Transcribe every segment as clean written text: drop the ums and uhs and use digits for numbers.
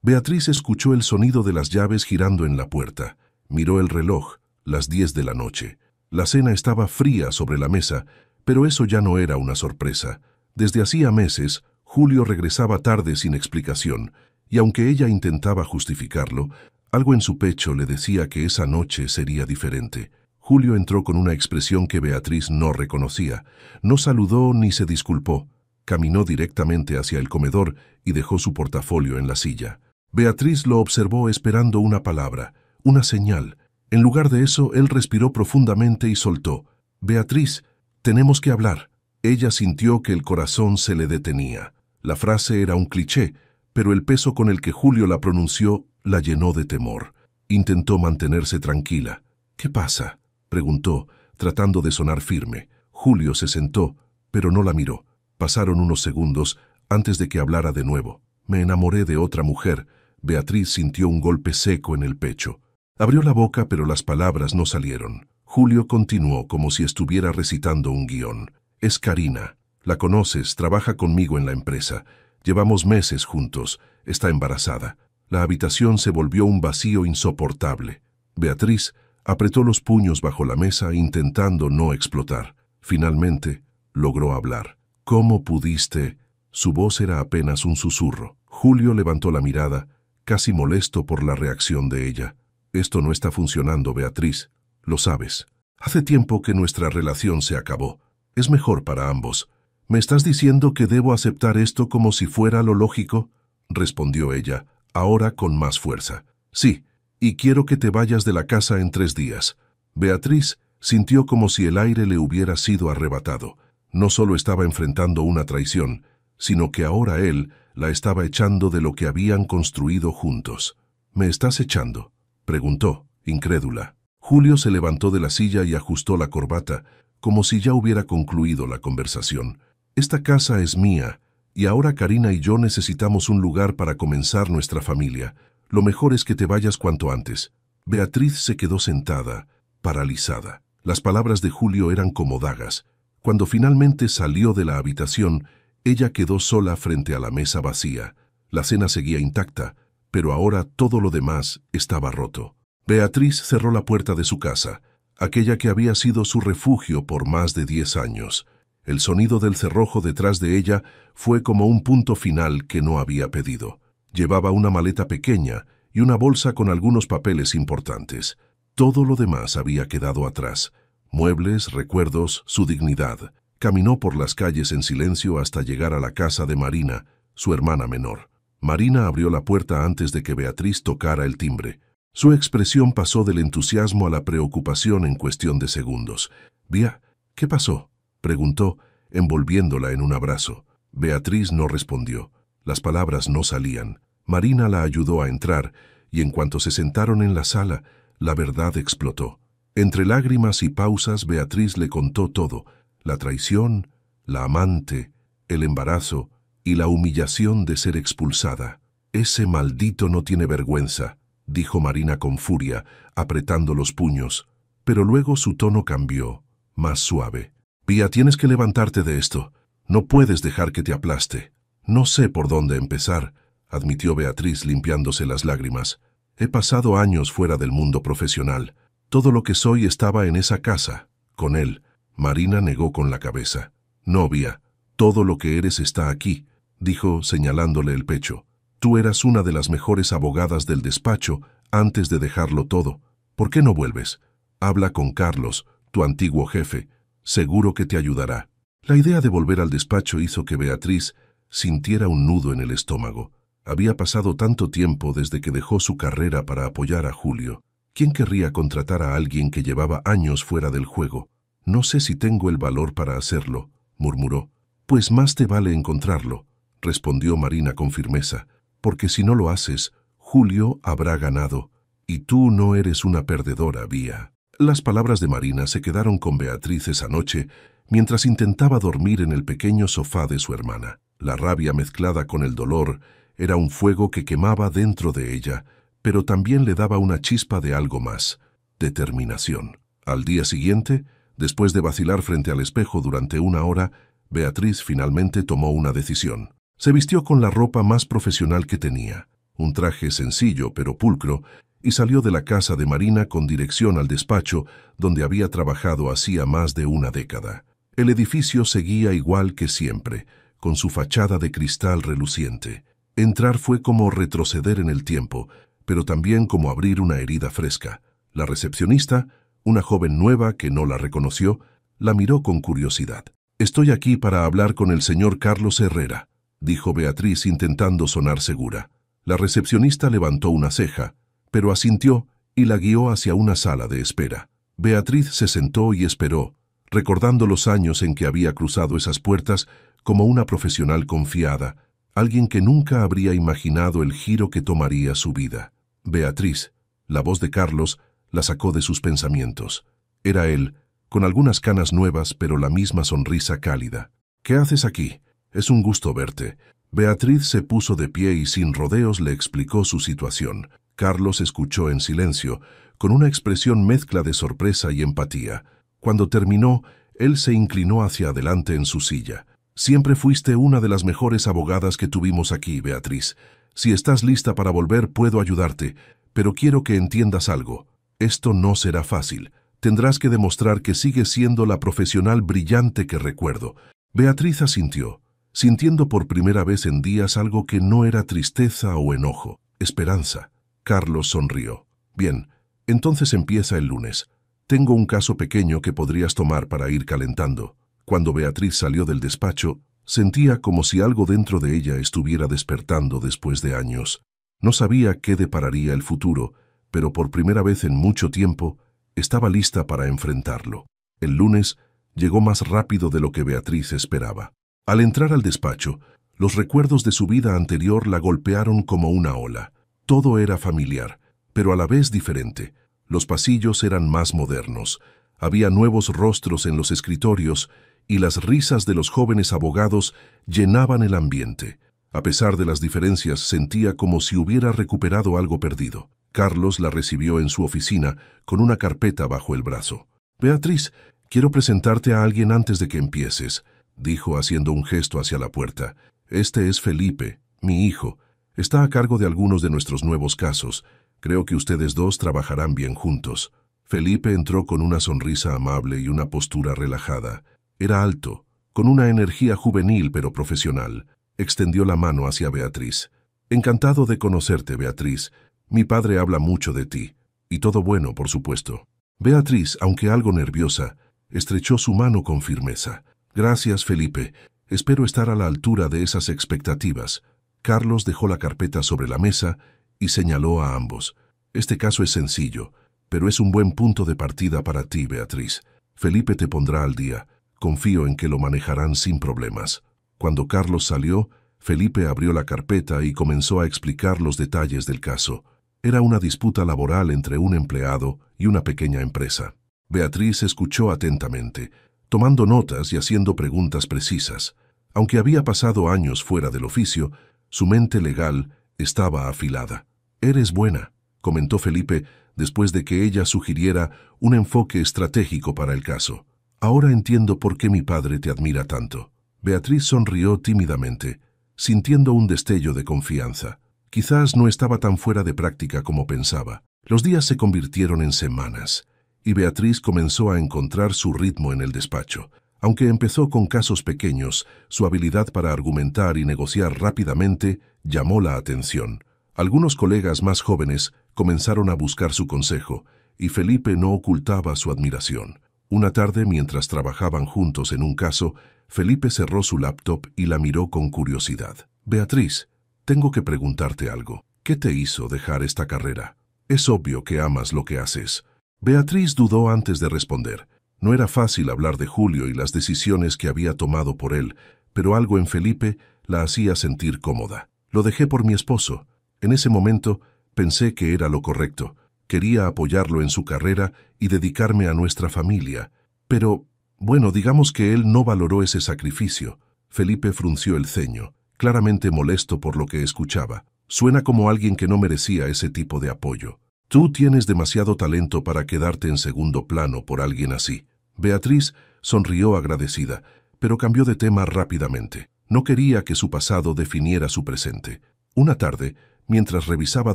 Beatriz escuchó el sonido de las llaves girando en la puerta. Miró el reloj, las 10 de la noche. La cena estaba fría sobre la mesa, pero eso ya no era una sorpresa. Desde hacía meses, Julio regresaba tarde sin explicación, y aunque ella intentaba justificarlo, algo en su pecho le decía que esa noche sería diferente. Julio entró con una expresión que Beatriz no reconocía. No saludó ni se disculpó. Caminó directamente hacia el comedor y dejó su portafolio en la silla. Beatriz lo observó esperando una palabra, una señal. En lugar de eso, él respiró profundamente y soltó. «Beatriz, tenemos que hablar». Ella sintió que el corazón se le detenía. La frase era un cliché, pero el peso con el que Julio la pronunció la llenó de temor. Intentó mantenerse tranquila. «¿Qué pasa?», preguntó, tratando de sonar firme. Julio se sentó, pero no la miró. Pasaron unos segundos antes de que hablara de nuevo. «Me enamoré de otra mujer». Beatriz sintió un golpe seco en el pecho. Abrió la boca, pero las palabras no salieron. Julio continuó como si estuviera recitando un guión. «Es Karina. La conoces, trabaja conmigo en la empresa. Llevamos meses juntos. Está embarazada». La habitación se volvió un vacío insoportable. Beatriz apretó los puños bajo la mesa intentando no explotar. Finalmente, logró hablar. «¿Cómo pudiste?» Su voz era apenas un susurro. Julio levantó la mirada, casi molesto por la reacción de ella. «Esto no está funcionando, Beatriz. Lo sabes. Hace tiempo que nuestra relación se acabó. Es mejor para ambos. ¿Me estás diciendo que debo aceptar esto como si fuera lo lógico?», respondió ella, ahora con más fuerza. «Sí, y quiero que te vayas de la casa en 3 días». Beatriz sintió como si el aire le hubiera sido arrebatado. No solo estaba enfrentando una traición, sino que ahora él la estaba echando de lo que habían construido juntos. «¿Me estás echando?», preguntó, incrédula. Julio se levantó de la silla y ajustó la corbata, como si ya hubiera concluido la conversación. «Esta casa es mía, y ahora Karina y yo necesitamos un lugar para comenzar nuestra familia. Lo mejor es que te vayas cuanto antes». Beatriz se quedó sentada, paralizada. Las palabras de Julio eran como dagas. Cuando finalmente salió de la habitación, ella quedó sola frente a la mesa vacía. La cena seguía intacta, pero ahora todo lo demás estaba roto. Beatriz cerró la puerta de su casa, aquella que había sido su refugio por más de 10 años. El sonido del cerrojo detrás de ella fue como un punto final que no había pedido. Llevaba una maleta pequeña y una bolsa con algunos papeles importantes. Todo lo demás había quedado atrás. Muebles, recuerdos, su dignidad. Caminó por las calles en silencio hasta llegar a la casa de Marina, su hermana menor. Marina abrió la puerta antes de que Beatriz tocara el timbre. Su expresión pasó del entusiasmo a la preocupación en cuestión de segundos. «Bea, ¿qué pasó?», preguntó, envolviéndola en un abrazo. Beatriz no respondió. Las palabras no salían. Marina la ayudó a entrar, y en cuanto se sentaron en la sala, la verdad explotó. Entre lágrimas y pausas, Beatriz le contó todo: la traición, la amante, el embarazo y la humillación de ser expulsada. «Ese maldito no tiene vergüenza», dijo Marina con furia, apretando los puños. Pero luego su tono cambió, más suave. «Bea, tienes que levantarte de esto. No puedes dejar que te aplaste». «No sé por dónde empezar», admitió Beatriz limpiándose las lágrimas. «He pasado años fuera del mundo profesional. Todo lo que soy estaba en esa casa, con él». Marina negó con la cabeza. «No, Bea, todo lo que eres está aquí», dijo señalándole el pecho. «Tú eras una de las mejores abogadas del despacho antes de dejarlo todo. ¿Por qué no vuelves? Habla con Carlos, tu antiguo jefe. Seguro que te ayudará». La idea de volver al despacho hizo que Beatriz sintiera un nudo en el estómago. Había pasado tanto tiempo desde que dejó su carrera para apoyar a Julio. ¿Quién querría contratar a alguien que llevaba años fuera del juego? «No sé si tengo el valor para hacerlo», murmuró. «Pues más te vale encontrarlo», respondió Marina con firmeza, «porque si no lo haces, Julio habrá ganado, y tú no eres una perdedora, Bea». Las palabras de Marina se quedaron con Beatriz esa noche mientras intentaba dormir en el pequeño sofá de su hermana. La rabia mezclada con el dolor era un fuego que quemaba dentro de ella, pero también le daba una chispa de algo más: determinación. Al día siguiente, después de vacilar frente al espejo durante 1 hora, Beatriz finalmente tomó una decisión. Se vistió con la ropa más profesional que tenía: un traje sencillo pero pulcro, y salió de la casa de Marina con dirección al despacho donde había trabajado hacía más de una década. El edificio seguía igual que siempre, con su fachada de cristal reluciente. Entrar fue como retroceder en el tiempo, pero también como abrir una herida fresca. La recepcionista, una joven nueva que no la reconoció, la miró con curiosidad. «Estoy aquí para hablar con el señor Carlos Herrera», dijo Beatriz intentando sonar segura. La recepcionista levantó una ceja, pero asintió y la guió hacia una sala de espera. Beatriz se sentó y esperó, recordando los años en que había cruzado esas puertas como una profesional confiada, alguien que nunca habría imaginado el giro que tomaría su vida. Beatriz, la voz de Carlos, la sacó de sus pensamientos. Era él, con algunas canas nuevas pero la misma sonrisa cálida. «¿Qué haces aquí? Es un gusto verte». Beatriz se puso de pie y sin rodeos le explicó su situación. Carlos escuchó en silencio, con una expresión mezcla de sorpresa y empatía. Cuando terminó, él se inclinó hacia adelante en su silla. «Siempre fuiste una de las mejores abogadas que tuvimos aquí, Beatriz. Si estás lista para volver, puedo ayudarte, pero quiero que entiendas algo. Esto no será fácil. Tendrás que demostrar que sigues siendo la profesional brillante que recuerdo». Beatriz asintió, sintiendo por primera vez en días algo que no era tristeza o enojo, esperanza. Carlos sonrió. «Bien, entonces empieza el lunes. Tengo un caso pequeño que podrías tomar para ir calentando». Cuando Beatriz salió del despacho, sentía como si algo dentro de ella estuviera despertando después de años. No sabía qué depararía el futuro, pero por primera vez en mucho tiempo, estaba lista para enfrentarlo. El lunes llegó más rápido de lo que Beatriz esperaba. Al entrar al despacho, los recuerdos de su vida anterior la golpearon como una ola. Todo era familiar, pero a la vez diferente. Los pasillos eran más modernos. Había nuevos rostros en los escritorios y las risas de los jóvenes abogados llenaban el ambiente. A pesar de las diferencias, sentía como si hubiera recuperado algo perdido. Carlos la recibió en su oficina con una carpeta bajo el brazo. «Beatriz, quiero presentarte a alguien antes de que empieces», dijo haciendo un gesto hacia la puerta. «Este es Felipe, mi hijo. Está a cargo de algunos de nuestros nuevos casos. Creo que ustedes dos trabajarán bien juntos». Felipe entró con una sonrisa amable y una postura relajada. Era alto, con una energía juvenil pero profesional. Extendió la mano hacia Beatriz. «Encantado de conocerte, Beatriz. Mi padre habla mucho de ti. Y todo bueno, por supuesto». Beatriz, aunque algo nerviosa, estrechó su mano con firmeza. «Gracias, Felipe. Espero estar a la altura de esas expectativas». Carlos dejó la carpeta sobre la mesa y señaló a ambos. «Este caso es sencillo, pero es un buen punto de partida para ti, Beatriz. Felipe te pondrá al día. Confío en que lo manejarán sin problemas». Cuando Carlos salió, Felipe abrió la carpeta y comenzó a explicar los detalles del caso. Era una disputa laboral entre un empleado y una pequeña empresa. Beatriz escuchó atentamente, tomando notas y haciendo preguntas precisas. Aunque había pasado años fuera del oficio, su mente legal estaba afilada. «Eres buena», comentó Felipe después de que ella sugiriera un enfoque estratégico para el caso. «Ahora entiendo por qué mi padre te admira tanto». Beatriz sonrió tímidamente, sintiendo un destello de confianza. Quizás no estaba tan fuera de práctica como pensaba. Los días se convirtieron en semanas, y Beatriz comenzó a encontrar su ritmo en el despacho. Aunque empezó con casos pequeños, su habilidad para argumentar y negociar rápidamente llamó la atención. Algunos colegas más jóvenes comenzaron a buscar su consejo, y Felipe no ocultaba su admiración. Una tarde, mientras trabajaban juntos en un caso, Felipe cerró su laptop y la miró con curiosidad. «Beatriz, tengo que preguntarte algo. ¿Qué te hizo dejar esta carrera? Es obvio que amas lo que haces». Beatriz dudó antes de responder. No era fácil hablar de Julio y las decisiones que había tomado por él, pero algo en Felipe la hacía sentir cómoda. «Lo dejé por mi esposo. En ese momento pensé que era lo correcto. Quería apoyarlo en su carrera y dedicarme a nuestra familia. Pero, bueno, digamos que él no valoró ese sacrificio». Felipe frunció el ceño, claramente molesto por lo que escuchaba. «Suena como alguien que no merecía ese tipo de apoyo. Tú tienes demasiado talento para quedarte en segundo plano por alguien así». Beatriz sonrió agradecida, pero cambió de tema rápidamente. No quería que su pasado definiera su presente. Una tarde, Mientras revisaba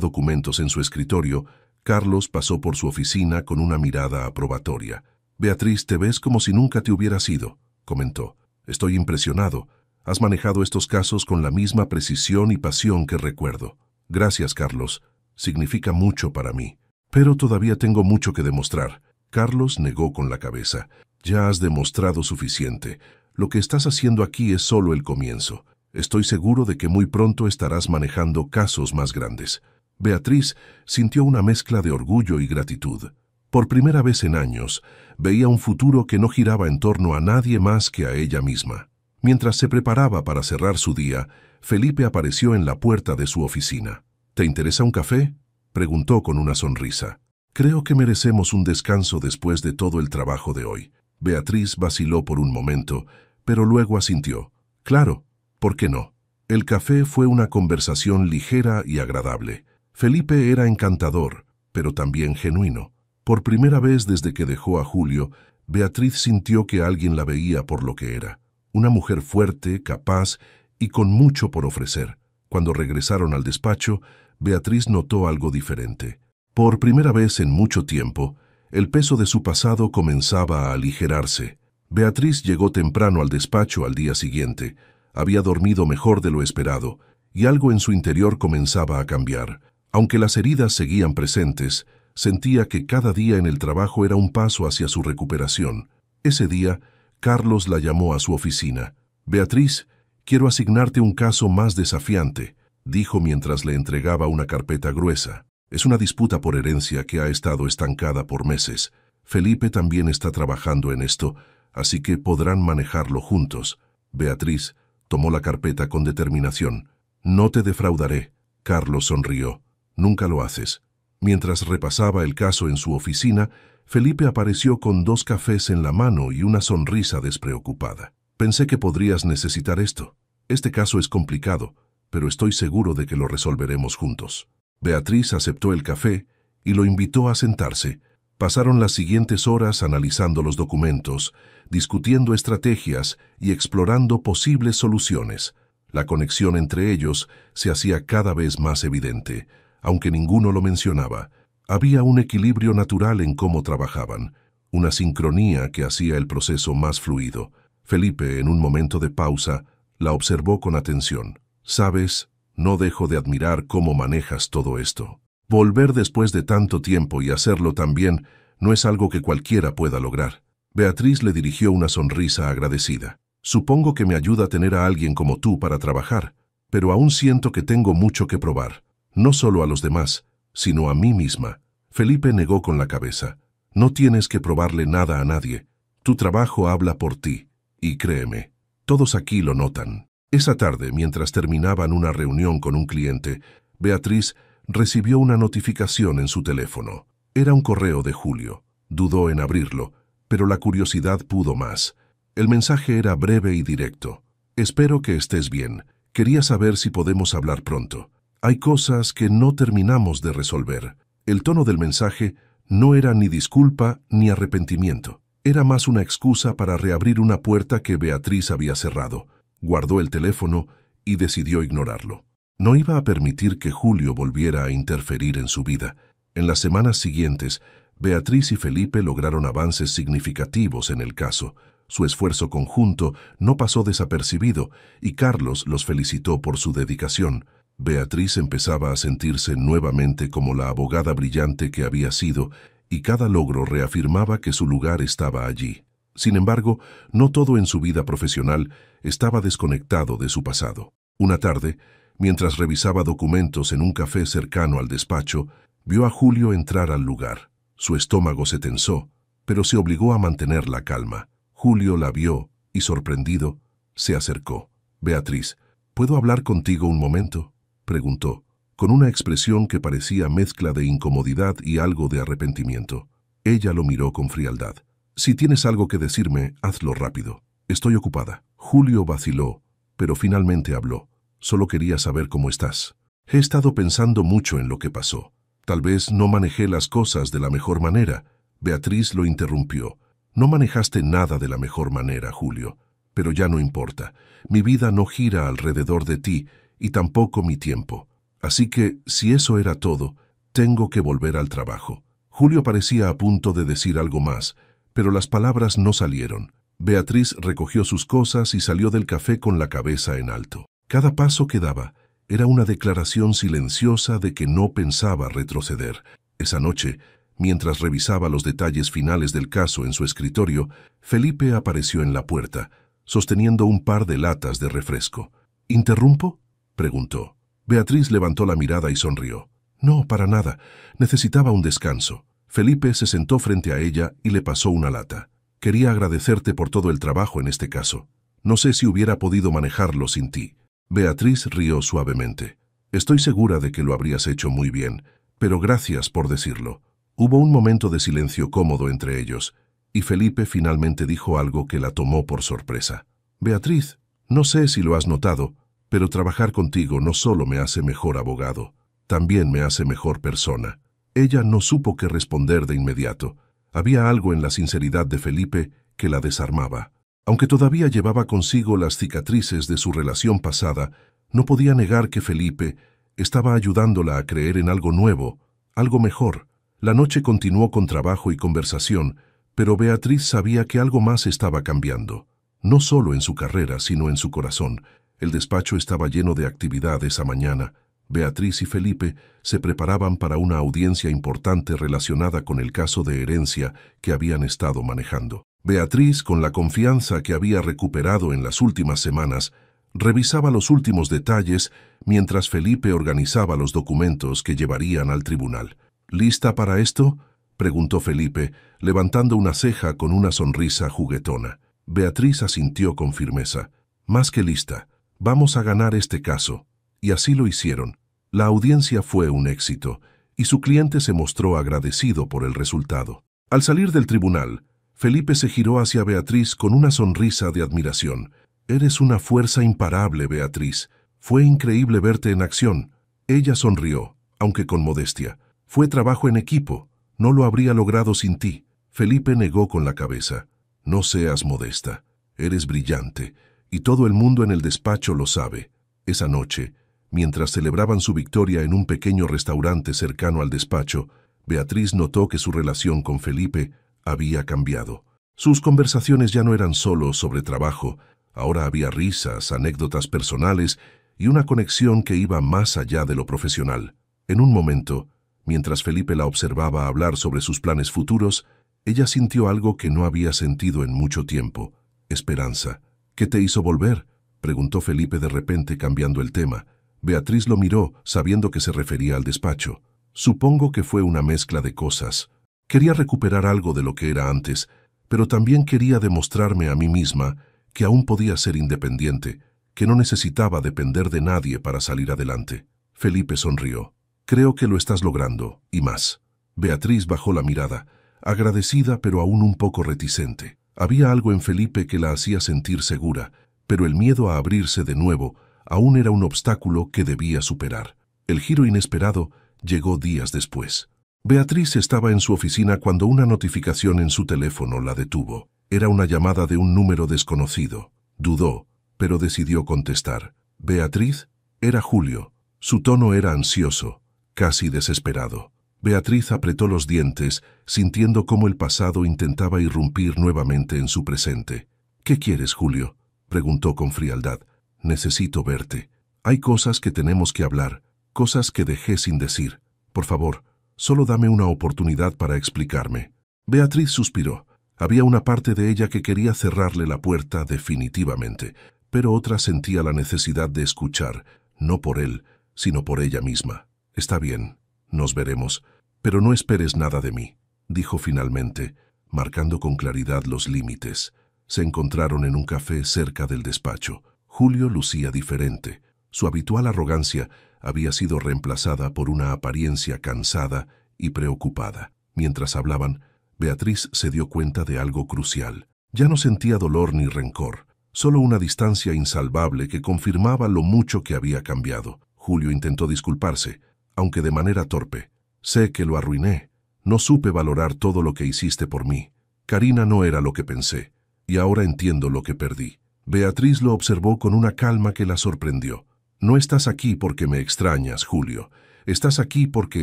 documentos en su escritorio, Carlos pasó por su oficina con una mirada aprobatoria. «Beatriz, te ves como si nunca te hubieras ido», comentó. «Estoy impresionado. Has manejado estos casos con la misma precisión y pasión que recuerdo». «Gracias, Carlos. Significa mucho para mí. Pero todavía tengo mucho que demostrar». Carlos negó con la cabeza. «Ya has demostrado suficiente. Lo que estás haciendo aquí es solo el comienzo. Estoy seguro de que muy pronto estarás manejando casos más grandes». Beatriz sintió una mezcla de orgullo y gratitud. Por primera vez en años, veía un futuro que no giraba en torno a nadie más que a ella misma. Mientras se preparaba para cerrar su día, Felipe apareció en la puerta de su oficina. «¿Te interesa un café?», preguntó con una sonrisa. «Creo que merecemos un descanso después de todo el trabajo de hoy». Beatriz vaciló por un momento, pero luego asintió. «Claro, ¿por qué no?». El café fue una conversación ligera y agradable. Felipe era encantador, pero también genuino. Por primera vez desde que dejó a Julio, Beatriz sintió que alguien la veía por lo que era. Una mujer fuerte, capaz y con mucho por ofrecer. Cuando regresaron al despacho, Beatriz notó algo diferente. Por primera vez en mucho tiempo, el peso de su pasado comenzaba a aligerarse. Beatriz llegó temprano al despacho al día siguiente. Había dormido mejor de lo esperado, y algo en su interior comenzaba a cambiar. Aunque las heridas seguían presentes, sentía que cada día en el trabajo era un paso hacia su recuperación. Ese día, Carlos la llamó a su oficina. «Beatriz, quiero asignarte un caso más desafiante», dijo mientras le entregaba una carpeta gruesa. «Es una disputa por herencia que ha estado estancada por meses. Felipe también está trabajando en esto, así que podrán manejarlo juntos». Beatriz tomó la carpeta con determinación. «No te defraudaré», Carlos sonrió. «Nunca lo haces». Mientras repasaba el caso en su oficina, Felipe apareció con 2 cafés en la mano y una sonrisa despreocupada. «Pensé que podrías necesitar esto. Este caso es complicado, pero estoy seguro de que lo resolveremos juntos». Beatriz aceptó el café y lo invitó a sentarse. Pasaron las siguientes horas analizando los documentos, discutiendo estrategias y explorando posibles soluciones. La conexión entre ellos se hacía cada vez más evidente. Aunque ninguno lo mencionaba, había un equilibrio natural en cómo trabajaban, una sincronía que hacía el proceso más fluido. Felipe, en un momento de pausa, la observó con atención. «Sabes, no dejo de admirar cómo manejas todo esto. Volver después de tanto tiempo y hacerlo tan bien no es algo que cualquiera pueda lograr». Beatriz le dirigió una sonrisa agradecida. «Supongo que me ayuda a tener a alguien como tú para trabajar, pero aún siento que tengo mucho que probar. No solo a los demás, sino a mí misma». Felipe negó con la cabeza. «No tienes que probarle nada a nadie. Tu trabajo habla por ti. Y créeme, todos aquí lo notan». Esa tarde, mientras terminaban una reunión con un cliente, Beatriz recibió una notificación en su teléfono. Era un correo de Julio. Dudó en abrirlo, pero la curiosidad pudo más. El mensaje era breve y directo. «Espero que estés bien. Quería saber si podemos hablar pronto. Hay cosas que no terminamos de resolver». El tono del mensaje no era ni disculpa ni arrepentimiento. Era más una excusa para reabrir una puerta que Beatriz había cerrado. Guardó el teléfono y decidió ignorarlo. No iba a permitir que Julio volviera a interferir en su vida. En las semanas siguientes, Beatriz y Felipe lograron avances significativos en el caso. Su esfuerzo conjunto no pasó desapercibido y Carlos los felicitó por su dedicación. Beatriz empezaba a sentirse nuevamente como la abogada brillante que había sido, y cada logro reafirmaba que su lugar estaba allí. Sin embargo, no todo en su vida profesional estaba desconectado de su pasado. Una tarde, mientras revisaba documentos en un café cercano al despacho, vio a Julio entrar al lugar. Su estómago se tensó, pero se obligó a mantener la calma. Julio la vio y, sorprendido, se acercó. «Beatriz, ¿puedo hablar contigo un momento?», preguntó, con una expresión que parecía mezcla de incomodidad y algo de arrepentimiento. Ella lo miró con frialdad. «Si tienes algo que decirme, hazlo rápido. Estoy ocupada». Julio vaciló, pero finalmente habló. «Solo quería saber cómo estás. He estado pensando mucho en lo que pasó. Tal vez no manejé las cosas de la mejor manera». Beatriz lo interrumpió. «No manejaste nada de la mejor manera, Julio. Pero ya no importa. Mi vida no gira alrededor de ti, y tampoco mi tiempo. Así que, si eso era todo, tengo que volver al trabajo. Julio parecía a punto de decir algo más, pero las palabras no salieron. Beatriz recogió sus cosas y salió del café con la cabeza en alto. Cada paso que daba era una declaración silenciosa de que no pensaba retroceder. Esa noche, mientras revisaba los detalles finales del caso en su escritorio, Felipe apareció en la puerta, sosteniendo un par de latas de refresco. ¿Interrumpo?, preguntó. Beatriz levantó la mirada y sonrió. No, para nada. Necesitaba un descanso. Felipe se sentó frente a ella y le pasó una lata. Quería agradecerte por todo el trabajo en este caso. No sé si hubiera podido manejarlo sin ti. Beatriz rió suavemente. Estoy segura de que lo habrías hecho muy bien, pero gracias por decirlo. Hubo un momento de silencio cómodo entre ellos, y Felipe finalmente dijo algo que la tomó por sorpresa. Beatriz, no sé si lo has notado, pero trabajar contigo no solo me hace mejor abogado, también me hace mejor persona. Ella no supo qué responder de inmediato. Había algo en la sinceridad de Felipe que la desarmaba. Aunque todavía llevaba consigo las cicatrices de su relación pasada, no podía negar que Felipe estaba ayudándola a creer en algo nuevo, algo mejor. La noche continuó con trabajo y conversación, pero Beatriz sabía que algo más estaba cambiando. No solo en su carrera, sino en su corazón. El despacho estaba lleno de actividad esa mañana. Beatriz y Felipe se preparaban para una audiencia importante relacionada con el caso de herencia que habían estado manejando. Beatriz, con la confianza que había recuperado en las últimas semanas, revisaba los últimos detalles mientras Felipe organizaba los documentos que llevarían al tribunal. ¿Lista para esto?, preguntó Felipe, levantando una ceja con una sonrisa juguetona. Beatriz asintió con firmeza. Más que lista. Vamos a ganar este caso. Y así lo hicieron. La audiencia fue un éxito, y su cliente se mostró agradecido por el resultado. Al salir del tribunal, Felipe se giró hacia Beatriz con una sonrisa de admiración. Eres una fuerza imparable, Beatriz. Fue increíble verte en acción. Ella sonrió, aunque con modestia. Fue trabajo en equipo. No lo habría logrado sin ti. Felipe negó con la cabeza. No seas modesta. Eres brillante, y todo el mundo en el despacho lo sabe. Esa noche, mientras celebraban su victoria en un pequeño restaurante cercano al despacho, Beatriz notó que su relación con Felipe había cambiado. Sus conversaciones ya no eran solo sobre trabajo, ahora había risas, anécdotas personales y una conexión que iba más allá de lo profesional. En un momento, mientras Felipe la observaba hablar sobre sus planes futuros, ella sintió algo que no había sentido en mucho tiempo: esperanza. ¿Qué te hizo volver?, preguntó Felipe de repente, cambiando el tema. Beatriz lo miró, sabiendo que se refería al despacho. Supongo que fue una mezcla de cosas. Quería recuperar algo de lo que era antes, pero también quería demostrarme a mí misma que aún podía ser independiente, que no necesitaba depender de nadie para salir adelante. Felipe sonrió. Creo que lo estás logrando, y más. Beatriz bajó la mirada, agradecida pero aún un poco reticente. Había algo en Felipe que la hacía sentir segura, pero el miedo a abrirse de nuevo aún era un obstáculo que debía superar. El giro inesperado llegó días después. Beatriz estaba en su oficina cuando una notificación en su teléfono la detuvo. Era una llamada de un número desconocido. Dudó, pero decidió contestar. ¿Beatriz? Era Julio. Su tono era ansioso, casi desesperado. Beatriz apretó los dientes, sintiendo cómo el pasado intentaba irrumpir nuevamente en su presente. ¿Qué quieres, Julio?, preguntó con frialdad. Necesito verte. Hay cosas que tenemos que hablar, cosas que dejé sin decir. Por favor, solo dame una oportunidad para explicarme. Beatriz suspiró. Había una parte de ella que quería cerrarle la puerta definitivamente, pero otra sentía la necesidad de escuchar, no por él, sino por ella misma. Está bien, nos veremos, pero no esperes nada de mí, dijo finalmente, marcando con claridad los límites. Se encontraron en un café cerca del despacho. Julio lucía diferente. Su habitual arrogancia había sido reemplazada por una apariencia cansada y preocupada. Mientras hablaban, Beatriz se dio cuenta de algo crucial. Ya no sentía dolor ni rencor, solo una distancia insalvable que confirmaba lo mucho que había cambiado. Julio intentó disculparse, aunque de manera torpe. Sé que lo arruiné. No supe valorar todo lo que hiciste por mí. Karina no era lo que pensé, y ahora entiendo lo que perdí. Beatriz lo observó con una calma que la sorprendió. No estás aquí porque me extrañas, Julio. Estás aquí porque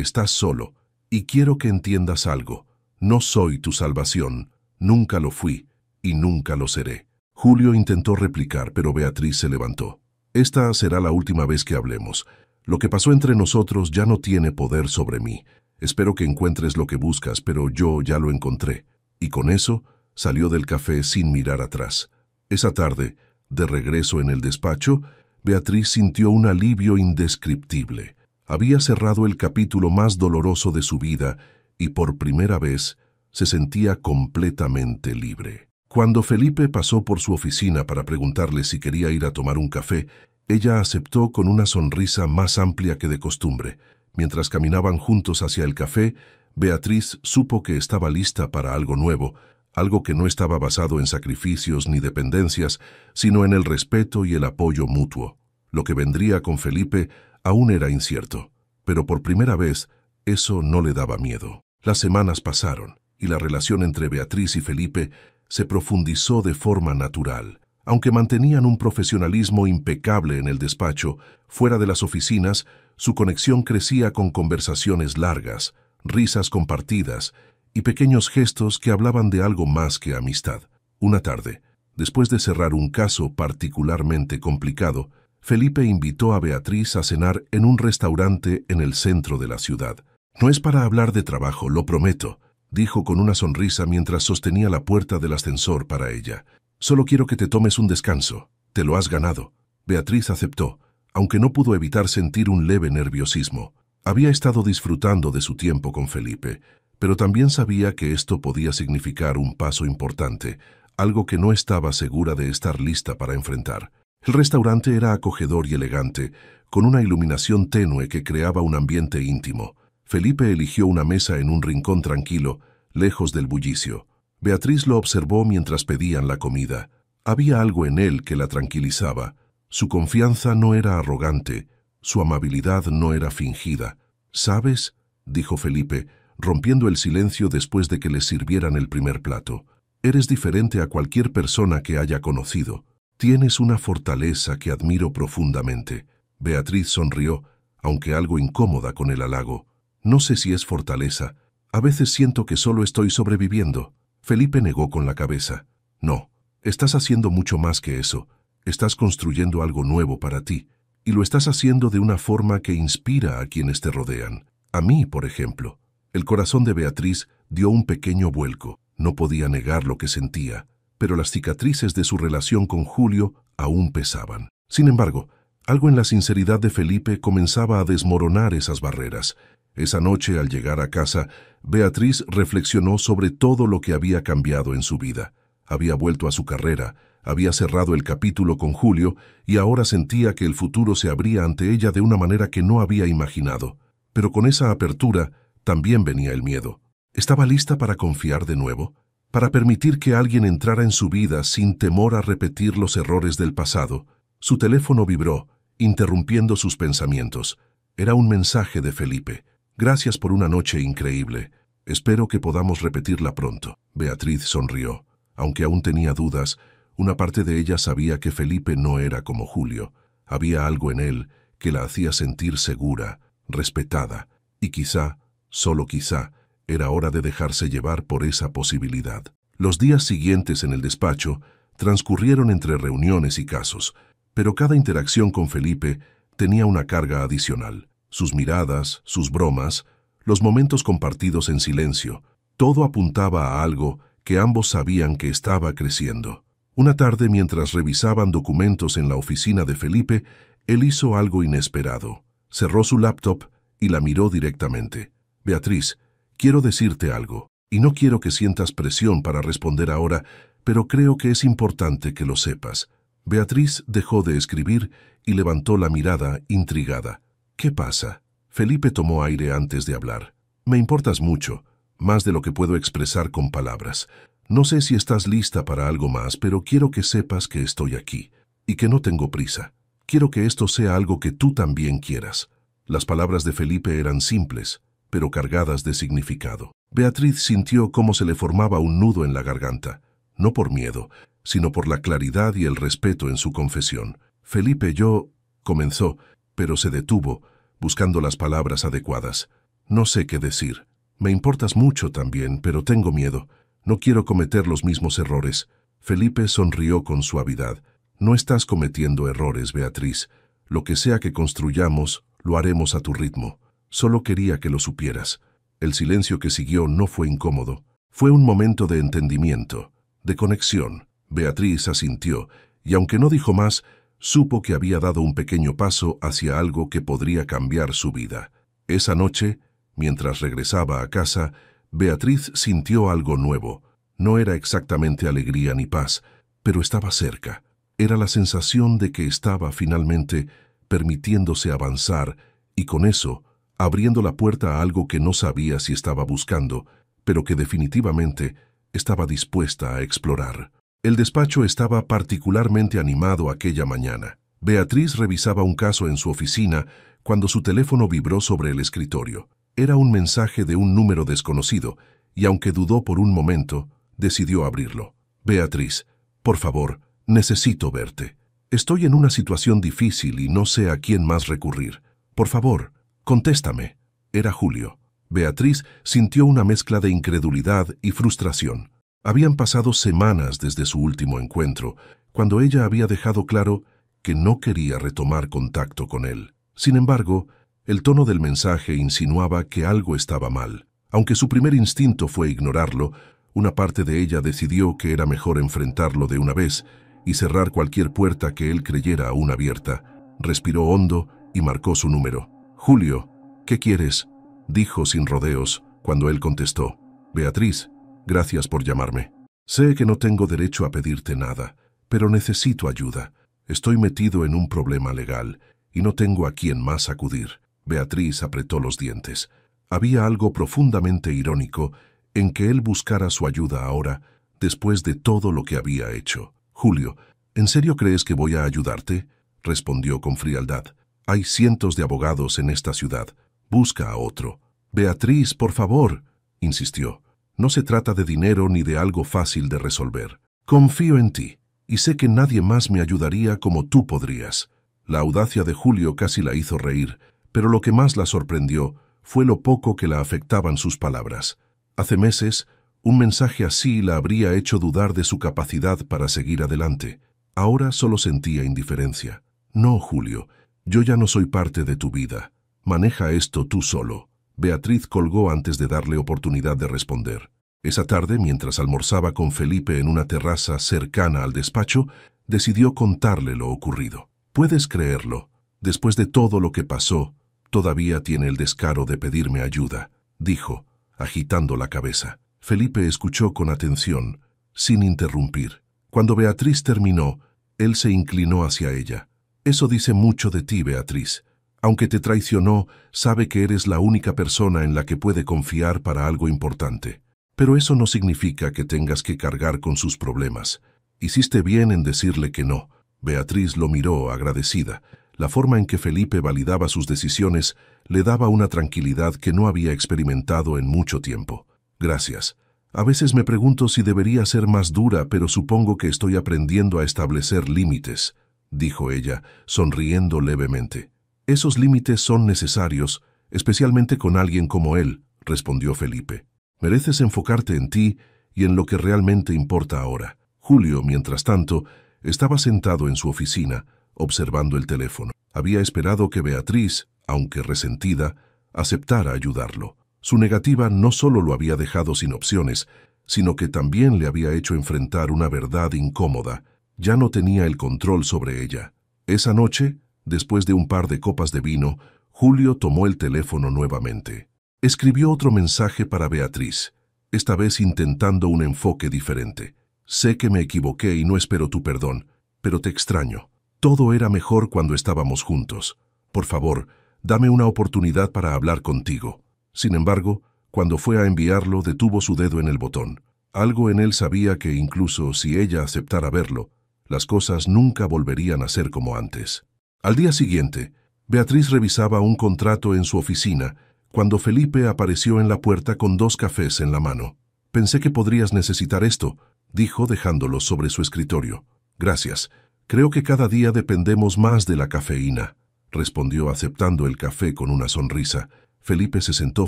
estás solo. Y quiero que entiendas algo. No soy tu salvación. Nunca lo fui. Y nunca lo seré. Julio intentó replicar, pero Beatriz se levantó. Esta será la última vez que hablemos. Lo que pasó entre nosotros ya no tiene poder sobre mí. Espero que encuentres lo que buscas, pero yo ya lo encontré. Y con eso salió del café sin mirar atrás. Esa tarde, de regreso en el despacho, Beatriz sintió un alivio indescriptible. Había cerrado el capítulo más doloroso de su vida y por primera vez se sentía completamente libre. Cuando Felipe pasó por su oficina para preguntarle si quería ir a tomar un café, ella aceptó con una sonrisa más amplia que de costumbre. Mientras caminaban juntos hacia el café, Beatriz supo que estaba lista para algo nuevo, algo que no estaba basado en sacrificios ni dependencias, sino en el respeto y el apoyo mutuo. Lo que vendría con Felipe aún era incierto, pero por primera vez eso no le daba miedo. Las semanas pasaron y la relación entre Beatriz y Felipe se profundizó de forma natural. Aunque mantenían un profesionalismo impecable en el despacho, fuera de las oficinas, su conexión crecía con conversaciones largas, risas compartidas y pequeños gestos que hablaban de algo más que amistad. Una tarde, después de cerrar un caso particularmente complicado, Felipe invitó a Beatriz a cenar en un restaurante en el centro de la ciudad. «No es para hablar de trabajo, lo prometo», dijo con una sonrisa mientras sostenía la puerta del ascensor para ella. «Solo quiero que te tomes un descanso. Te lo has ganado». Beatriz aceptó, aunque no pudo evitar sentir un leve nerviosismo. Había estado disfrutando de su tiempo con Felipe, pero también sabía que esto podía significar un paso importante, algo que no estaba segura de estar lista para enfrentar. El restaurante era acogedor y elegante, con una iluminación tenue que creaba un ambiente íntimo. Felipe eligió una mesa en un rincón tranquilo, lejos del bullicio. Beatriz lo observó mientras pedían la comida. Había algo en él que la tranquilizaba. Su confianza no era arrogante, su amabilidad no era fingida. «¿Sabes?», dijo Felipe, rompiendo el silencio después de que le sirvieran el primer plato. «Eres diferente a cualquier persona que haya conocido. Tienes una fortaleza que admiro profundamente». Beatriz sonrió, aunque algo incómoda con el halago. «No sé si es fortaleza. A veces siento que solo estoy sobreviviendo». Felipe negó con la cabeza. «No, estás haciendo mucho más que eso. Estás construyendo algo nuevo para ti. Y lo estás haciendo de una forma que inspira a quienes te rodean. A mí, por ejemplo». El corazón de Beatriz dio un pequeño vuelco. No podía negar lo que sentía, pero las cicatrices de su relación con Julio aún pesaban. Sin embargo, algo en la sinceridad de Felipe comenzaba a desmoronar esas barreras. Esa noche, al llegar a casa, Beatriz reflexionó sobre todo lo que había cambiado en su vida. Había vuelto a su carrera, había cerrado el capítulo con Julio y ahora sentía que el futuro se abría ante ella de una manera que no había imaginado. Pero con esa apertura también venía el miedo. ¿Estaba lista para confiar de nuevo? ¿Para permitir que alguien entrara en su vida sin temor a repetir los errores del pasado? Su teléfono vibró, interrumpiendo sus pensamientos. Era un mensaje de Felipe. «Gracias por una noche increíble. Espero que podamos repetirla pronto». Beatriz sonrió. Aunque aún tenía dudas, una parte de ella sabía que Felipe no era como Julio. Había algo en él que la hacía sentir segura, respetada, y quizá, solo quizá, era hora de dejarse llevar por esa posibilidad. Los días siguientes en el despacho transcurrieron entre reuniones y casos, pero cada interacción con Felipe tenía una carga adicional. Sus miradas, sus bromas, los momentos compartidos en silencio, todo apuntaba a algo que ambos sabían que estaba creciendo. Una tarde, mientras revisaban documentos en la oficina de Felipe, él hizo algo inesperado. Cerró su laptop y la miró directamente. «Beatriz, quiero decirte algo, y no quiero que sientas presión para responder ahora, pero creo que es importante que lo sepas». Beatriz dejó de escribir y levantó la mirada, intrigada. «¿Qué pasa?». Felipe tomó aire antes de hablar. «Me importas mucho, más de lo que puedo expresar con palabras. No sé si estás lista para algo más, pero quiero que sepas que estoy aquí, y que no tengo prisa. Quiero que esto sea algo que tú también quieras». Las palabras de Felipe eran simples, pero cargadas de significado. Beatriz sintió cómo se le formaba un nudo en la garganta, no por miedo, sino por la claridad y el respeto en su confesión. «Felipe, yo...», comenzó, pero se detuvo, buscando las palabras adecuadas. No sé qué decir. Me importas mucho también, pero tengo miedo. No quiero cometer los mismos errores. Felipe sonrió con suavidad. No estás cometiendo errores, Beatriz. Lo que sea que construyamos, lo haremos a tu ritmo. Solo quería que lo supieras. El silencio que siguió no fue incómodo. Fue un momento de entendimiento, de conexión. Beatriz asintió, y aunque no dijo más, supo que había dado un pequeño paso hacia algo que podría cambiar su vida. Esa noche, mientras regresaba a casa, Beatriz sintió algo nuevo. No era exactamente alegría ni paz, pero estaba cerca. Era la sensación de que estaba finalmente permitiéndose avanzar y con eso abriendo la puerta a algo que no sabía si estaba buscando, pero que definitivamente estaba dispuesta a explorar. El despacho estaba particularmente animado aquella mañana. Beatriz revisaba un caso en su oficina cuando su teléfono vibró sobre el escritorio. Era un mensaje de un número desconocido, y aunque dudó por un momento, decidió abrirlo. Beatriz, por favor, necesito verte. Estoy en una situación difícil y no sé a quién más recurrir. Por favor, contéstame. Era Julio. Beatriz sintió una mezcla de incredulidad y frustración. Habían pasado semanas desde su último encuentro, cuando ella había dejado claro que no quería retomar contacto con él. Sin embargo, el tono del mensaje insinuaba que algo estaba mal. Aunque su primer instinto fue ignorarlo, una parte de ella decidió que era mejor enfrentarlo de una vez y cerrar cualquier puerta que él creyera aún abierta. Respiró hondo y marcó su número. «Julio, ¿qué quieres?», dijo sin rodeos cuando él contestó. «Beatriz, gracias por llamarme. Sé que no tengo derecho a pedirte nada, pero necesito ayuda. Estoy metido en un problema legal y no tengo a quién más acudir». Beatriz apretó los dientes. Había algo profundamente irónico en que él buscara su ayuda ahora, después de todo lo que había hecho. «Julio, ¿en serio crees que voy a ayudarte?», respondió con frialdad. «Hay cientos de abogados en esta ciudad. Busca a otro». «Beatriz, por favor», insistió. «No se trata de dinero ni de algo fácil de resolver. Confío en ti, y sé que nadie más me ayudaría como tú podrías». La audacia de Julio casi la hizo reír, pero lo que más la sorprendió fue lo poco que la afectaban sus palabras. Hace meses, un mensaje así la habría hecho dudar de su capacidad para seguir adelante. Ahora solo sentía indiferencia. «No, Julio, yo ya no soy parte de tu vida. Maneja esto tú solo». Beatriz colgó antes de darle oportunidad de responder. Esa tarde, mientras almorzaba con Felipe en una terraza cercana al despacho, decidió contarle lo ocurrido. «Puedes creerlo. Después de todo lo que pasó, todavía tiene el descaro de pedirme ayuda», dijo, agitando la cabeza. Felipe escuchó con atención, sin interrumpir. Cuando Beatriz terminó, él se inclinó hacia ella. «Eso dice mucho de ti, Beatriz. Aunque te traicionó, sabe que eres la única persona en la que puede confiar para algo importante. Pero eso no significa que tengas que cargar con sus problemas. Hiciste bien en decirle que no». Beatriz lo miró agradecida. La forma en que Felipe validaba sus decisiones le daba una tranquilidad que no había experimentado en mucho tiempo. «Gracias. A veces me pregunto si debería ser más dura, pero supongo que estoy aprendiendo a establecer límites», dijo ella, sonriendo levemente. «Esos límites son necesarios, especialmente con alguien como él», respondió Felipe. «Mereces enfocarte en ti y en lo que realmente importa ahora». Julio, mientras tanto, estaba sentado en su oficina, observando el teléfono. Había esperado que Beatriz, aunque resentida, aceptara ayudarlo. Su negativa no solo lo había dejado sin opciones, sino que también le había hecho enfrentar una verdad incómoda. Ya no tenía el control sobre ella. Esa noche, después de un par de copas de vino, Julio tomó el teléfono nuevamente. Escribió otro mensaje para Beatriz, esta vez intentando un enfoque diferente. «Sé que me equivoqué y no espero tu perdón, pero te extraño. Todo era mejor cuando estábamos juntos. Por favor, dame una oportunidad para hablar contigo». Sin embargo, cuando fue a enviarlo, detuvo su dedo en el botón. Algo en él sabía que incluso si ella aceptara verlo, las cosas nunca volverían a ser como antes. Al día siguiente, Beatriz revisaba un contrato en su oficina cuando Felipe apareció en la puerta con 2 cafés en la mano. «Pensé que podrías necesitar esto», dijo dejándolos sobre su escritorio. «Gracias. Creo que cada día dependemos más de la cafeína». respondió aceptando el café con una sonrisa. Felipe se sentó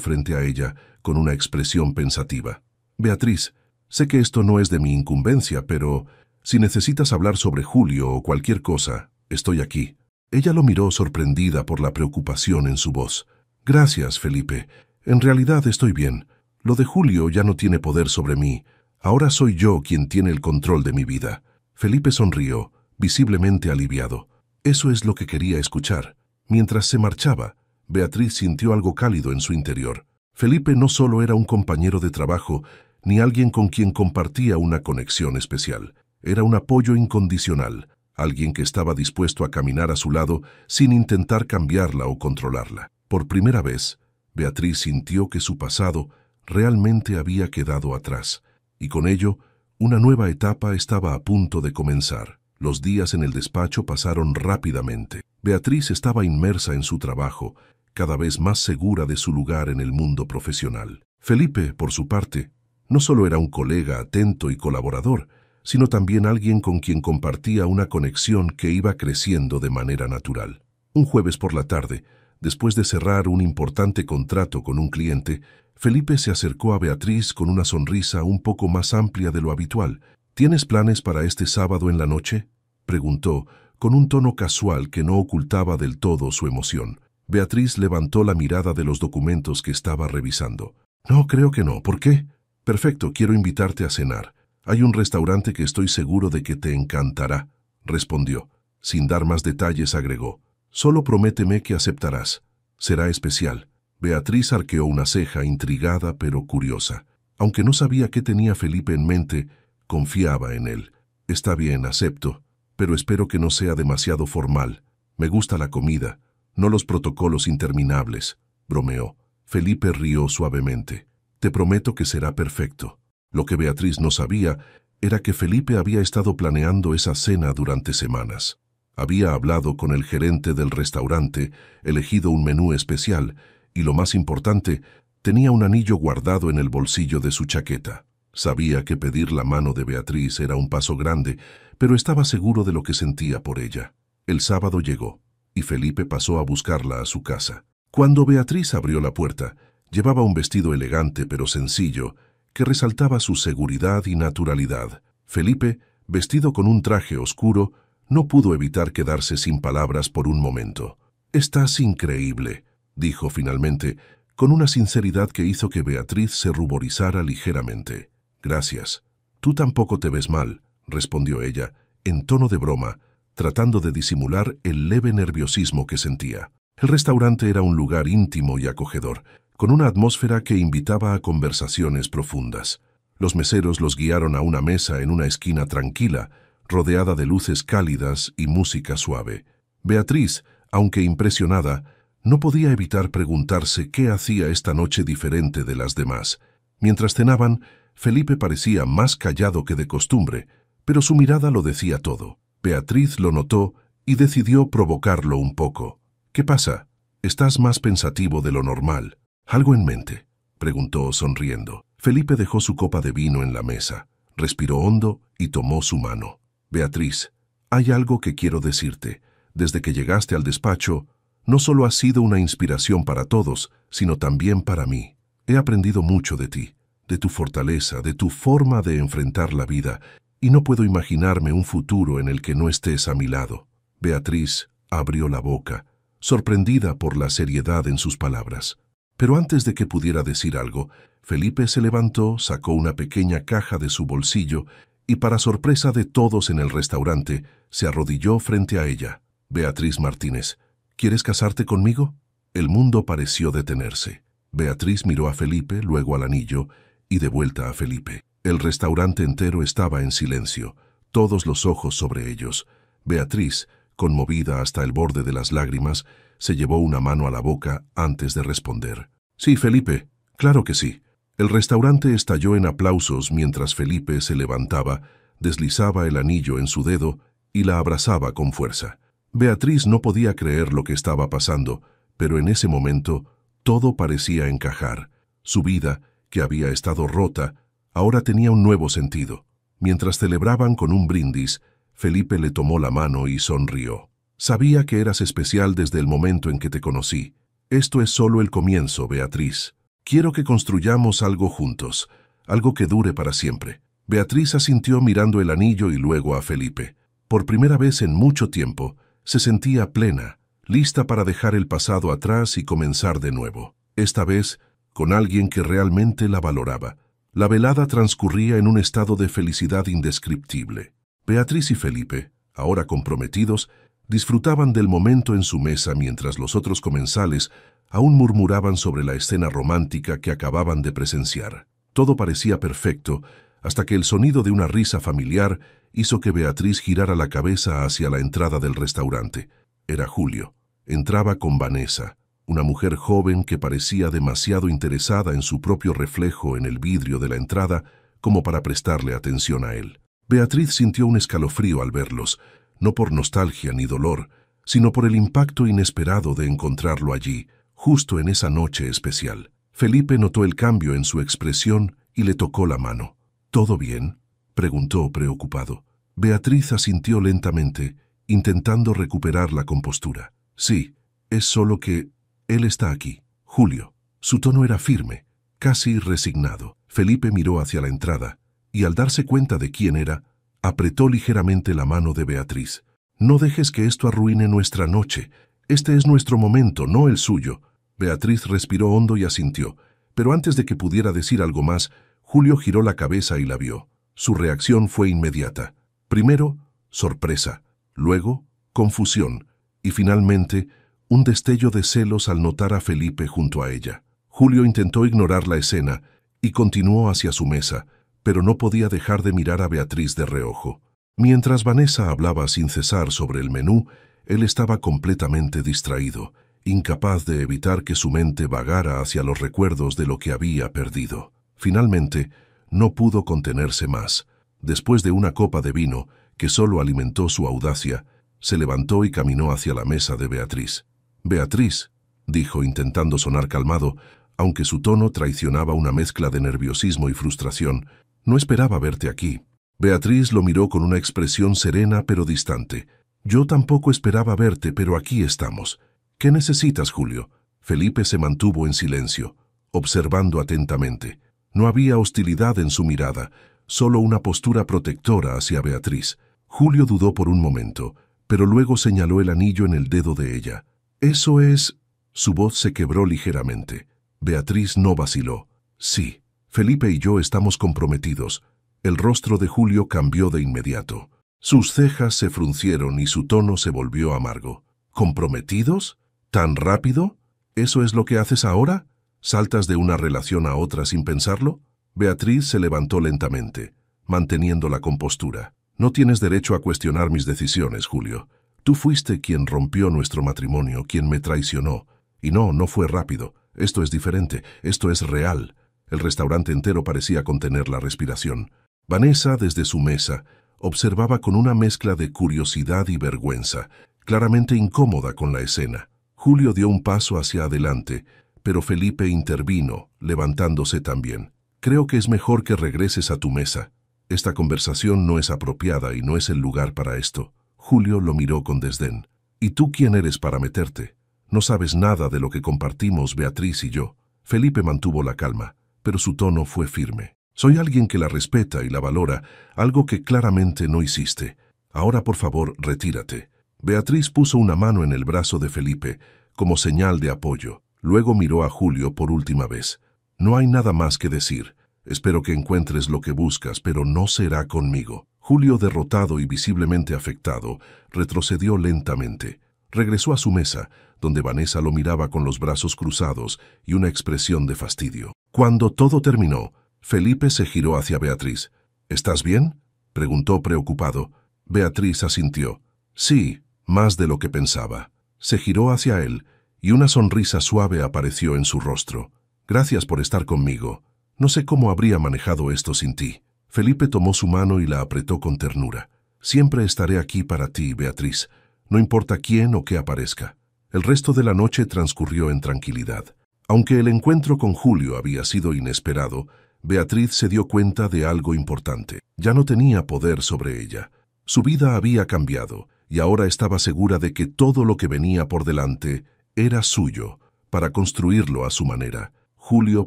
frente a ella con una expresión pensativa. Beatriz, sé que esto no es de mi incumbencia, pero si necesitas hablar sobre Julio o cualquier cosa, estoy aquí. Ella lo miró sorprendida por la preocupación en su voz. Gracias, Felipe. En realidad estoy bien. Lo de Julio ya no tiene poder sobre mí. Ahora soy yo quien tiene el control de mi vida. Felipe sonrió, visiblemente aliviado. Eso es lo que quería escuchar. Mientras se marchaba, Beatriz sintió algo cálido en su interior. Felipe no solo era un compañero de trabajo, ni alguien con quien compartía una conexión especial. Era un apoyo incondicional, alguien que estaba dispuesto a caminar a su lado sin intentar cambiarla o controlarla. Por primera vez, Beatriz sintió que su pasado realmente había quedado atrás, y con ello, una nueva etapa estaba a punto de comenzar. Los días en el despacho pasaron rápidamente. Beatriz estaba inmersa en su trabajo, cada vez más segura de su lugar en el mundo profesional. Felipe, por su parte, no solo era un colega atento y colaborador, sino también alguien con quien compartía una conexión que iba creciendo de manera natural. Un jueves por la tarde, después de cerrar un importante contrato con un cliente, Felipe se acercó a Beatriz con una sonrisa un poco más amplia de lo habitual. ¿Tienes planes para este sábado en la noche?, preguntó, con un tono casual que no ocultaba del todo su emoción. Beatriz levantó la mirada de los documentos que estaba revisando. No, creo que no. ¿Por qué? Perfecto, quiero invitarte a cenar. Hay un restaurante que estoy seguro de que te encantará, respondió. Sin dar más detalles agregó. Solo prométeme que aceptarás. Será especial. Beatriz arqueó una ceja intrigada pero curiosa. Aunque no sabía qué tenía Felipe en mente, confiaba en él. Está bien, acepto, pero espero que no sea demasiado formal. Me gusta la comida, no los protocolos interminables, bromeó. Felipe rió suavemente. Te prometo que será perfecto. Lo que Beatriz no sabía era que Felipe había estado planeando esa cena durante semanas. Había hablado con el gerente del restaurante, elegido un menú especial, y lo más importante, tenía un anillo guardado en el bolsillo de su chaqueta. Sabía que pedir la mano de Beatriz era un paso grande, pero estaba seguro de lo que sentía por ella. El sábado llegó, y Felipe pasó a buscarla a su casa. Cuando Beatriz abrió la puerta, llevaba un vestido elegante pero sencillo, que resaltaba su seguridad y naturalidad. Felipe, vestido con un traje oscuro, no pudo evitar quedarse sin palabras por un momento. «Estás increíble», dijo finalmente, con una sinceridad que hizo que Beatriz se ruborizara ligeramente. «Gracias. Tú tampoco te ves mal», respondió ella, en tono de broma, tratando de disimular el leve nerviosismo que sentía. El restaurante era un lugar íntimo y acogedor, con una atmósfera que invitaba a conversaciones profundas. Los meseros los guiaron a una mesa en una esquina tranquila, rodeada de luces cálidas y música suave. Beatriz, aunque impresionada, no podía evitar preguntarse qué hacía esta noche diferente de las demás. Mientras cenaban, Felipe parecía más callado que de costumbre, pero su mirada lo decía todo. Beatriz lo notó y decidió provocarlo un poco. «¿Qué pasa? Estás más pensativo de lo normal. ¿Algo en mente?», preguntó sonriendo. Felipe dejó su copa de vino en la mesa, respiró hondo y tomó su mano. «Beatriz, hay algo que quiero decirte. Desde que llegaste al despacho, no solo has sido una inspiración para todos, sino también para mí. He aprendido mucho de ti, de tu fortaleza, de tu forma de enfrentar la vida, y no puedo imaginarme un futuro en el que no estés a mi lado». Beatriz abrió la boca, sorprendida por la seriedad en sus palabras. Pero antes de que pudiera decir algo, Felipe se levantó, sacó una pequeña caja de su bolsillo y, para sorpresa de todos en el restaurante, se arrodilló frente a ella. «Beatriz Martínez, ¿quieres casarte conmigo?». El mundo pareció detenerse. Beatriz miró a Felipe, luego al anillo, y de vuelta a Felipe. El restaurante entero estaba en silencio, todos los ojos sobre ellos. Beatriz, conmovida hasta el borde de las lágrimas, se llevó una mano a la boca antes de responder. «Sí, Felipe, claro que sí». El restaurante estalló en aplausos mientras Felipe se levantaba, deslizaba el anillo en su dedo y la abrazaba con fuerza. Beatriz no podía creer lo que estaba pasando, pero en ese momento todo parecía encajar. Su vida, que había estado rota, ahora tenía un nuevo sentido. Mientras celebraban con un brindis, Felipe le tomó la mano y sonrió. Sabía que eras especial desde el momento en que te conocí. Esto es solo el comienzo, Beatriz. Quiero que construyamos algo juntos, algo que dure para siempre. Beatriz asintió mirando el anillo y luego a Felipe. Por primera vez en mucho tiempo, se sentía plena, lista para dejar el pasado atrás y comenzar de nuevo. Esta vez, con alguien que realmente la valoraba. La velada transcurría en un estado de felicidad indescriptible. Beatriz y Felipe, ahora comprometidos, disfrutaban del momento en su mesa mientras los otros comensales aún murmuraban sobre la escena romántica que acababan de presenciar. Todo parecía perfecto, hasta que el sonido de una risa familiar hizo que Beatriz girara la cabeza hacia la entrada del restaurante. Era Julio. Entraba con Vanessa, una mujer joven que parecía demasiado interesada en su propio reflejo en el vidrio de la entrada como para prestarle atención a él. Beatriz sintió un escalofrío al verlos, no por nostalgia ni dolor, sino por el impacto inesperado de encontrarlo allí, justo en esa noche especial. Felipe notó el cambio en su expresión y le tocó la mano. ¿Todo bien?, preguntó preocupado. Beatriz asintió lentamente, intentando recuperar la compostura. Sí, es solo que él está aquí. Julio. Su tono era firme, casi resignado. Felipe miró hacia la entrada y al darse cuenta de quién era, apretó ligeramente la mano de Beatriz. No dejes que esto arruine nuestra noche. Este es nuestro momento, no el suyo. Beatriz respiró hondo y asintió, pero antes de que pudiera decir algo más, Julio giró la cabeza y la vio. Su reacción fue inmediata. Primero, sorpresa, luego, confusión, y finalmente, un destello de celos al notar a Felipe junto a ella. Julio intentó ignorar la escena y continuó hacia su mesa, pero no podía dejar de mirar a Beatriz de reojo. Mientras Vanessa hablaba sin cesar sobre el menú, él estaba completamente distraído, incapaz de evitar que su mente vagara hacia los recuerdos de lo que había perdido. Finalmente, no pudo contenerse más. Después de una copa de vino, que solo alimentó su audacia, se levantó y caminó hacia la mesa de Beatriz. «Beatriz», dijo intentando sonar calmado, aunque su tono traicionaba una mezcla de nerviosismo y frustración, «no esperaba verte aquí». Beatriz lo miró con una expresión serena pero distante. «Yo tampoco esperaba verte, pero aquí estamos. ¿Qué necesitas, Julio?». Felipe se mantuvo en silencio, observando atentamente. No había hostilidad en su mirada, solo una postura protectora hacia Beatriz. Julio dudó por un momento, pero luego señaló el anillo en el dedo de ella. «Eso es...». Su voz se quebró ligeramente. Beatriz no vaciló. «Sí, Felipe y yo estamos comprometidos». El rostro de Julio cambió de inmediato. Sus cejas se fruncieron y su tono se volvió amargo. «¿Comprometidos? ¿Tan rápido? ¿Eso es lo que haces ahora? ¿Saltas de una relación a otra sin pensarlo?». Beatriz se levantó lentamente, manteniendo la compostura. «No tienes derecho a cuestionar mis decisiones, Julio. Tú fuiste quien rompió nuestro matrimonio, quien me traicionó. Y no fue rápido. Esto es diferente, esto es real». El restaurante entero parecía contener la respiración. Vanessa, desde su mesa, observaba con una mezcla de curiosidad y vergüenza, claramente incómoda con la escena. Julio dio un paso hacia adelante, pero Felipe intervino, levantándose también. «Creo que es mejor que regreses a tu mesa. Esta conversación no es apropiada y no es el lugar para esto». Julio lo miró con desdén. «¿Y tú quién eres para meterte? No sabes nada de lo que compartimos Beatriz y yo». Felipe mantuvo la calma, pero su tono fue firme. «Soy alguien que la respeta y la valora, algo que claramente no hiciste. Ahora, por favor, retírate». Beatriz puso una mano en el brazo de Felipe, como señal de apoyo. Luego miró a Julio por última vez. «No hay nada más que decir. Espero que encuentres lo que buscas, pero no será conmigo». Julio, derrotado y visiblemente afectado, retrocedió lentamente. Regresó a su mesa, donde Vanessa lo miraba con los brazos cruzados y una expresión de fastidio. Cuando todo terminó, Felipe se giró hacia Beatriz. «¿Estás bien?», preguntó preocupado. Beatriz asintió. «Sí, más de lo que pensaba». Se giró hacia él, y una sonrisa suave apareció en su rostro. «Gracias por estar conmigo. No sé cómo habría manejado esto sin ti». Felipe tomó su mano y la apretó con ternura. «Siempre estaré aquí para ti, Beatriz, no importa quién o qué aparezca». El resto de la noche transcurrió en tranquilidad. Aunque el encuentro con Julio había sido inesperado, Beatriz se dio cuenta de algo importante. Ya no tenía poder sobre ella. Su vida había cambiado, y ahora estaba segura de que todo lo que venía por delante era suyo, para construirlo a su manera. Julio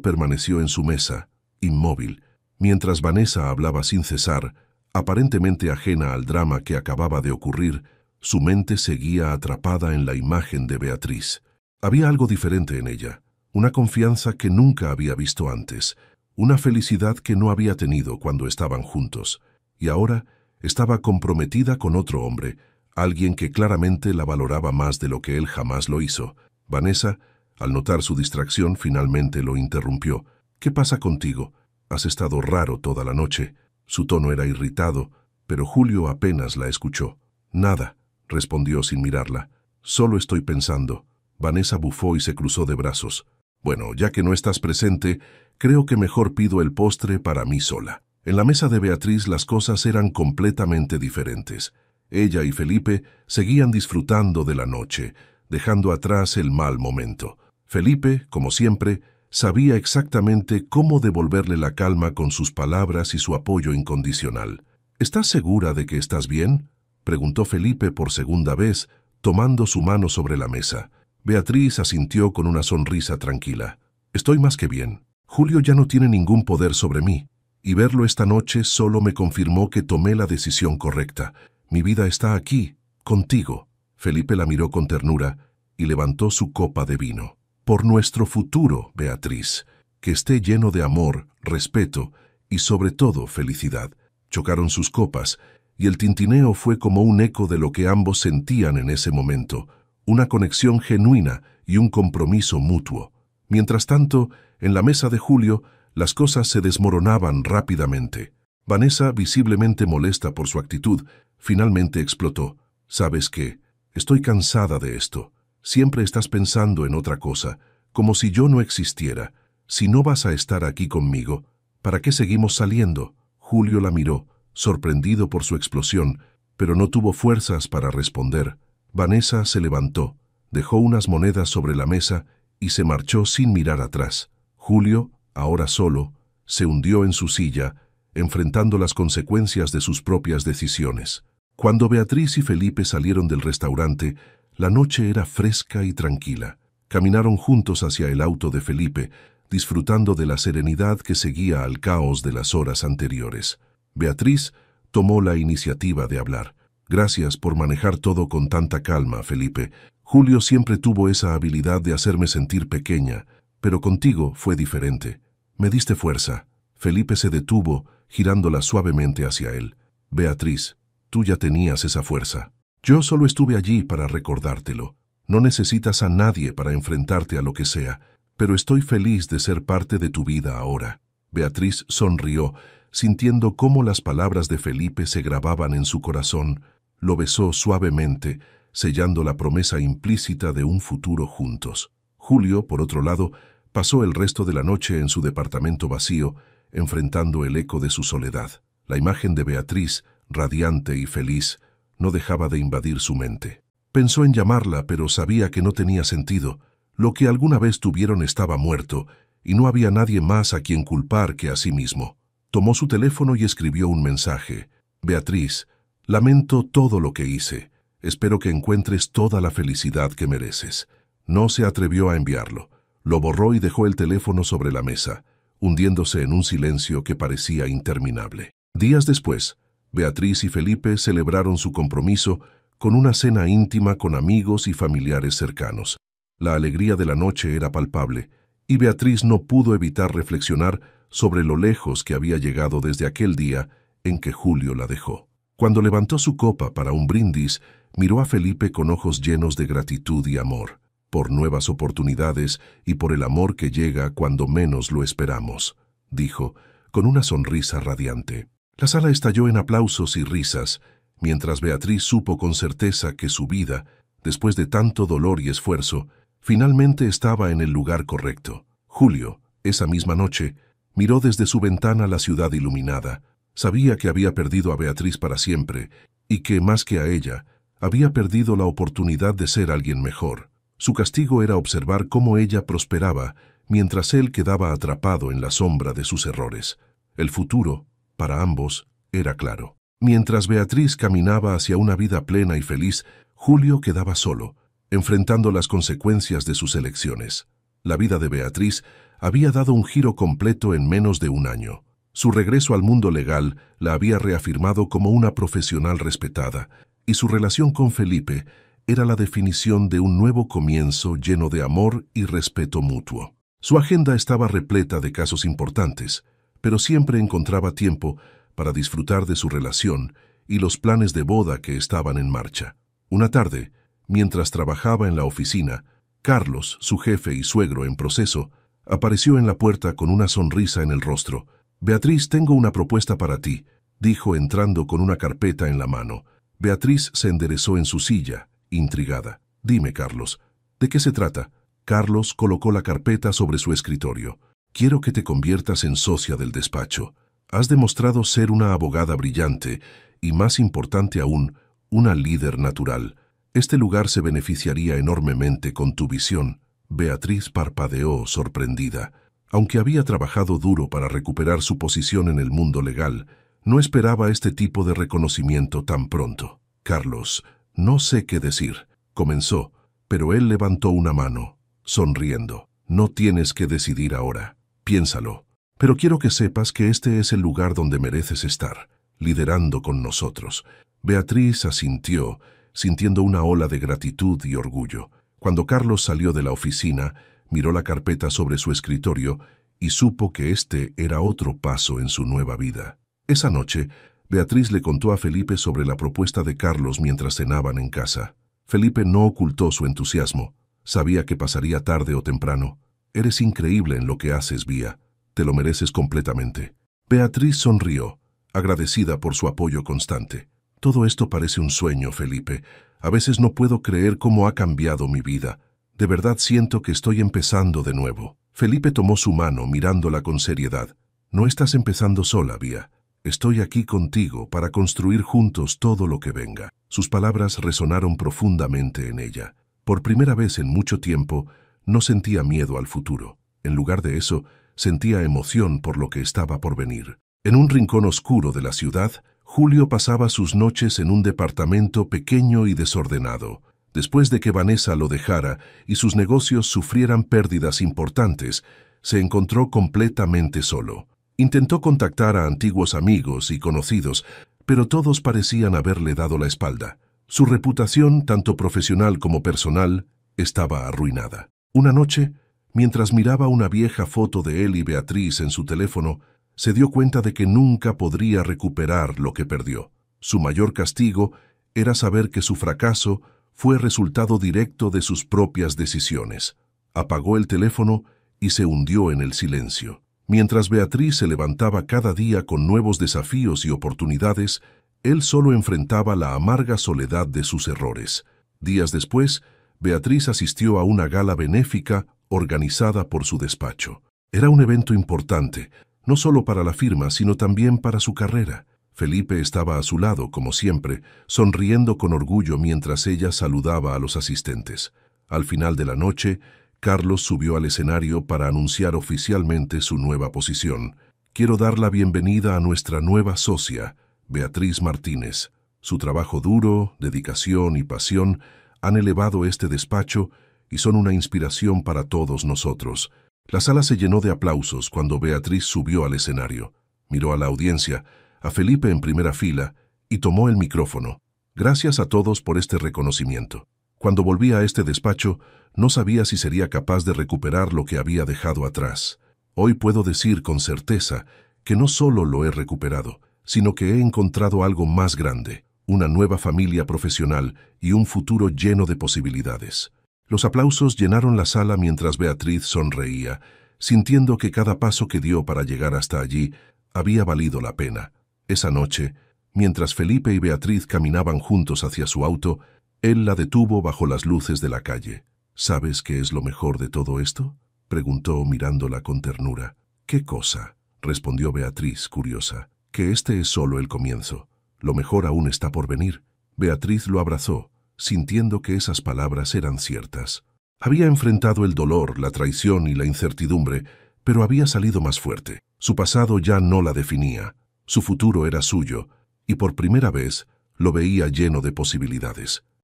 permaneció en su mesa, inmóvil, mientras Vanessa hablaba sin cesar, aparentemente ajena al drama que acababa de ocurrir. Su mente seguía atrapada en la imagen de Beatriz. Había algo diferente en ella, una confianza que nunca había visto antes, una felicidad que no había tenido cuando estaban juntos, y ahora estaba comprometida con otro hombre, alguien que claramente la valoraba más de lo que él jamás lo hizo. Vanessa, al notar su distracción, finalmente lo interrumpió. «¿Qué pasa contigo? Has estado raro toda la noche». Su tono era irritado, pero Julio apenas la escuchó. «Nada», respondió sin mirarla. «Solo estoy pensando». Vanessa bufó y se cruzó de brazos. «Bueno, ya que no estás presente, creo que mejor pido el postre para mí sola». En la mesa de Beatriz las cosas eran completamente diferentes. Ella y Felipe seguían disfrutando de la noche, dejando atrás el mal momento. Felipe, como siempre, sabía exactamente cómo devolverle la calma con sus palabras y su apoyo incondicional. «¿Estás segura de que estás bien?», preguntó Felipe por segunda vez, tomando su mano sobre la mesa. Beatriz asintió con una sonrisa tranquila. «Estoy más que bien. Julio ya no tiene ningún poder sobre mí, y verlo esta noche solo me confirmó que tomé la decisión correcta. Mi vida está aquí, contigo». Felipe la miró con ternura y levantó su copa de vino. «Por nuestro futuro, Beatriz, que esté lleno de amor, respeto y sobre todo felicidad». Chocaron sus copas, y el tintineo fue como un eco de lo que ambos sentían en ese momento, una conexión genuina y un compromiso mutuo. Mientras tanto, en la mesa de Julio, las cosas se desmoronaban rápidamente. Vanessa, visiblemente molesta por su actitud, finalmente explotó. «¿Sabes qué? Estoy cansada de esto. Siempre estás pensando en otra cosa, como si yo no existiera. Si no vas a estar aquí conmigo, ¿para qué seguimos saliendo?». Julio la miró, sorprendido por su explosión, pero no tuvo fuerzas para responder. Vanessa se levantó, dejó unas monedas sobre la mesa y se marchó sin mirar atrás. Julio, ahora solo, se hundió en su silla, enfrentando las consecuencias de sus propias decisiones. Cuando Beatriz y Felipe salieron del restaurante, la noche era fresca y tranquila. Caminaron juntos hacia el auto de Felipe, disfrutando de la serenidad que seguía al caos de las horas anteriores. Beatriz tomó la iniciativa de hablar. «Gracias por manejar todo con tanta calma, Felipe. Julio siempre tuvo esa habilidad de hacerme sentir pequeña, pero contigo fue diferente. Me diste fuerza». Felipe se detuvo, girándola suavemente hacia él. «Beatriz, tú ya tenías esa fuerza. Yo solo estuve allí para recordártelo. No necesitas a nadie para enfrentarte a lo que sea, pero estoy feliz de ser parte de tu vida ahora». Beatriz sonrió, sintiendo cómo las palabras de Felipe se grababan en su corazón. Lo besó suavemente, sellando la promesa implícita de un futuro juntos. Julio, por otro lado, pasó el resto de la noche en su departamento vacío, enfrentando el eco de su soledad. La imagen de Beatriz, radiante y feliz, no dejaba de invadir su mente. Pensó en llamarla, pero sabía que no tenía sentido. Lo que alguna vez tuvieron estaba muerto, y no había nadie más a quien culpar que a sí mismo. Tomó su teléfono y escribió un mensaje. «Beatriz, lamento todo lo que hice. Espero que encuentres toda la felicidad que mereces». No se atrevió a enviarlo. Lo borró y dejó el teléfono sobre la mesa, hundiéndose en un silencio que parecía interminable. Días después, Beatriz y Felipe celebraron su compromiso con una cena íntima con amigos y familiares cercanos. La alegría de la noche era palpable, y Beatriz no pudo evitar reflexionar sobre lo lejos que había llegado desde aquel día en que Julio la dejó. Cuando levantó su copa para un brindis, miró a Felipe con ojos llenos de gratitud y amor, por nuevas oportunidades y por el amor que llega cuando menos lo esperamos, dijo, con una sonrisa radiante. La sala estalló en aplausos y risas, mientras Beatriz supo con certeza que su vida, después de tanto dolor y esfuerzo, finalmente estaba en el lugar correcto. Julio, esa misma noche, miró desde su ventana la ciudad iluminada. Sabía que había perdido a Beatriz para siempre, y que, más que a ella, había perdido la oportunidad de ser alguien mejor. Su castigo era observar cómo ella prosperaba, mientras él quedaba atrapado en la sombra de sus errores. El futuro, para ambos, era claro. Mientras Beatriz caminaba hacia una vida plena y feliz, Julio quedaba solo, enfrentando las consecuencias de sus elecciones. La vida de Beatriz había dado un giro completo en menos de un año. Su regreso al mundo legal la había reafirmado como una profesional respetada, y su relación con Felipe era la definición de un nuevo comienzo lleno de amor y respeto mutuo. Su agenda estaba repleta de casos importantes, pero siempre encontraba tiempo para disfrutar de su relación y los planes de boda que estaban en marcha. Una tarde, mientras trabajaba en la oficina, Carlos, su jefe y suegro en proceso, apareció en la puerta con una sonrisa en el rostro. «Beatriz, tengo una propuesta para ti», dijo entrando con una carpeta en la mano. Beatriz se enderezó en su silla, intrigada. «Dime, Carlos, ¿de qué se trata?» Carlos colocó la carpeta sobre su escritorio. «Quiero que te conviertas en socia del despacho. Has demostrado ser una abogada brillante y, más importante aún, una líder natural. Este lugar se beneficiaría enormemente con tu visión». Beatriz parpadeó, sorprendida. Aunque había trabajado duro para recuperar su posición en el mundo legal, no esperaba este tipo de reconocimiento tan pronto. «Carlos, no sé qué decir», comenzó, pero él levantó una mano, sonriendo. «No tienes que decidir ahora. Piénsalo. Pero quiero que sepas que este es el lugar donde mereces estar, liderando con nosotros». Beatriz asintió, sintiendo una ola de gratitud y orgullo. Cuando Carlos salió de la oficina, miró la carpeta sobre su escritorio y supo que este era otro paso en su nueva vida. Esa noche, Beatriz le contó a Felipe sobre la propuesta de Carlos mientras cenaban en casa. Felipe no ocultó su entusiasmo. Sabía que pasaría tarde o temprano. «Eres increíble en lo que haces, Bea. Te lo mereces completamente». Beatriz sonrió, agradecida por su apoyo constante. «Todo esto parece un sueño, Felipe. A veces no puedo creer cómo ha cambiado mi vida. De verdad siento que estoy empezando de nuevo». Felipe tomó su mano, mirándola con seriedad. «No estás empezando sola, Bea. Estoy aquí contigo para construir juntos todo lo que venga». Sus palabras resonaron profundamente en ella. Por primera vez en mucho tiempo, no sentía miedo al futuro. En lugar de eso, sentía emoción por lo que estaba por venir. En un rincón oscuro de la ciudad, Julio pasaba sus noches en un departamento pequeño y desordenado. Después de que Vanessa lo dejara y sus negocios sufrieran pérdidas importantes, se encontró completamente solo. Intentó contactar a antiguos amigos y conocidos, pero todos parecían haberle dado la espalda. Su reputación, tanto profesional como personal, estaba arruinada. Una noche, mientras miraba una vieja foto de él y Beatriz en su teléfono, se dio cuenta de que nunca podría recuperar lo que perdió. Su mayor castigo era saber que su fracaso fue resultado directo de sus propias decisiones. Apagó el teléfono y se hundió en el silencio. Mientras Beatriz se levantaba cada día con nuevos desafíos y oportunidades, él solo enfrentaba la amarga soledad de sus errores. Días después, Beatriz asistió a una gala benéfica organizada por su despacho. Era un evento importante, no solo para la firma, sino también para su carrera. Felipe estaba a su lado, como siempre, sonriendo con orgullo mientras ella saludaba a los asistentes. Al final de la noche, Carlos subió al escenario para anunciar oficialmente su nueva posición. «Quiero dar la bienvenida a nuestra nueva socia, Beatriz Martínez. Su trabajo duro, dedicación y pasión han elevado este despacho y son una inspiración para todos nosotros». La sala se llenó de aplausos cuando Beatriz subió al escenario. Miró a la audiencia, a Felipe en primera fila, y tomó el micrófono. «Gracias a todos por este reconocimiento. Cuando volví a este despacho, no sabía si sería capaz de recuperar lo que había dejado atrás. Hoy puedo decir con certeza que no solo lo he recuperado, sino que he encontrado algo más grande, una nueva familia profesional y un futuro lleno de posibilidades». Los aplausos llenaron la sala mientras Beatriz sonreía, sintiendo que cada paso que dio para llegar hasta allí había valido la pena. Esa noche, mientras Felipe y Beatriz caminaban juntos hacia su auto, él la detuvo bajo las luces de la calle. «¿Sabes qué es lo mejor de todo esto?», preguntó mirándola con ternura. «¿Qué cosa?», respondió Beatriz, curiosa. «Que este es solo el comienzo. Lo mejor aún está por venir». Beatriz lo abrazó, sintiendo que esas palabras eran ciertas. Había enfrentado el dolor, la traición y la incertidumbre, pero había salido más fuerte. Su pasado ya no la definía. Su futuro era suyo, y por primera vez lo veía lleno de posibilidades.